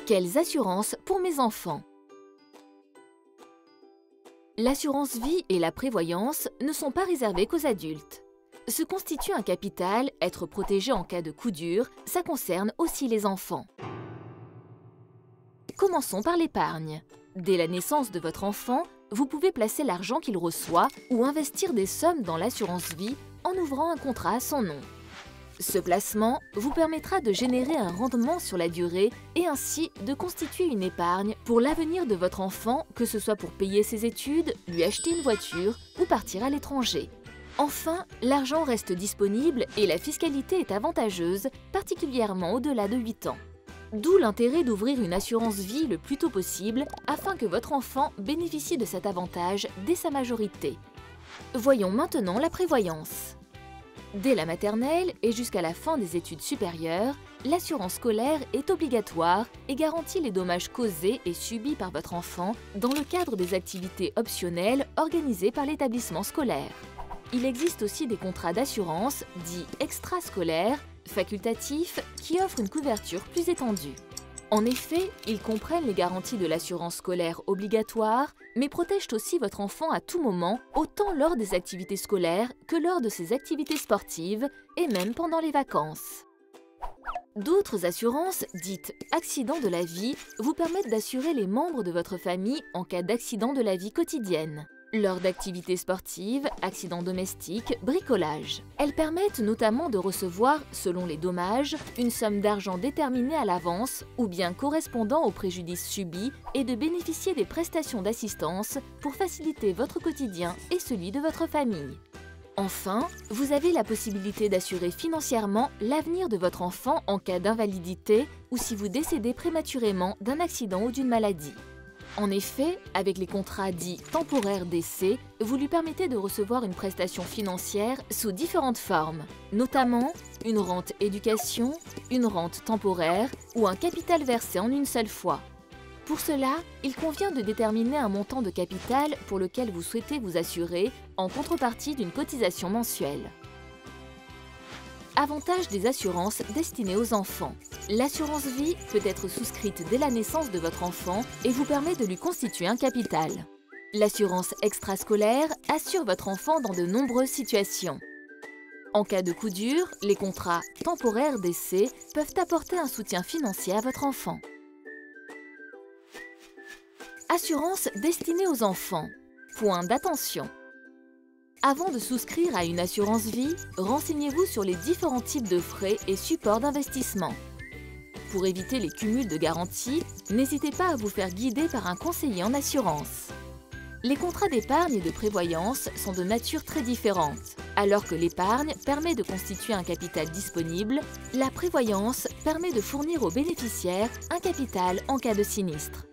Quelles assurances pour mes enfants? L'assurance vie et la prévoyance ne sont pas réservées qu'aux adultes. Se constitue un capital, être protégé en cas de coup dur, ça concerne aussi les enfants. Commençons par l'épargne. Dès la naissance de votre enfant, vous pouvez placer l'argent qu'il reçoit ou investir des sommes dans l'assurance vie en ouvrant un contrat à son nom. Ce placement vous permettra de générer un rendement sur la durée et ainsi de constituer une épargne pour l'avenir de votre enfant, que ce soit pour payer ses études, lui acheter une voiture ou partir à l'étranger. Enfin, l'argent reste disponible et la fiscalité est avantageuse, particulièrement au-delà de 8 ans. D'où l'intérêt d'ouvrir une assurance vie le plus tôt possible afin que votre enfant bénéficie de cet avantage dès sa majorité. Voyons maintenant la prévoyance. Dès la maternelle et jusqu'à la fin des études supérieures, l'assurance scolaire est obligatoire et garantit les dommages causés et subis par votre enfant dans le cadre des activités optionnelles organisées par l'établissement scolaire. Il existe aussi des contrats d'assurance dits extrascolaires, facultatifs, qui offrent une couverture plus étendue. En effet, ils comprennent les garanties de l'assurance scolaire obligatoire, mais protègent aussi votre enfant à tout moment, autant lors des activités scolaires que lors de ses activités sportives et même pendant les vacances. D'autres assurances, dites accidents de la vie, vous permettent d'assurer les membres de votre famille en cas d'accident de la vie quotidienne. Lors d'activités sportives, accidents domestiques, bricolage. Elles permettent notamment de recevoir, selon les dommages, une somme d'argent déterminée à l'avance ou bien correspondant aux préjudices subis et de bénéficier des prestations d'assistance pour faciliter votre quotidien et celui de votre famille. Enfin, vous avez la possibilité d'assurer financièrement l'avenir de votre enfant en cas d'invalidité ou si vous décédez prématurément d'un accident ou d'une maladie. En effet, avec les contrats dits temporaires d'essai, vous lui permettez de recevoir une prestation financière sous différentes formes, notamment une rente éducation, une rente temporaire ou un capital versé en une seule fois. Pour cela, il convient de déterminer un montant de capital pour lequel vous souhaitez vous assurer en contrepartie d'une cotisation mensuelle. Avantage des assurances destinées aux enfants. L'assurance vie peut être souscrite dès la naissance de votre enfant et vous permet de lui constituer un capital. L'assurance extrascolaire assure votre enfant dans de nombreuses situations. En cas de coup dur, les contrats temporaires d'essai peuvent apporter un soutien financier à votre enfant. Assurance destinée aux enfants. Point d'attention. Avant de souscrire à une assurance vie, renseignez-vous sur les différents types de frais et supports d'investissement. Pour éviter les cumuls de garanties, n'hésitez pas à vous faire guider par un conseiller en assurance. Les contrats d'épargne et de prévoyance sont de nature très différente. Alors que l'épargne permet de constituer un capital disponible, la prévoyance permet de fournir aux bénéficiaires un capital en cas de sinistre.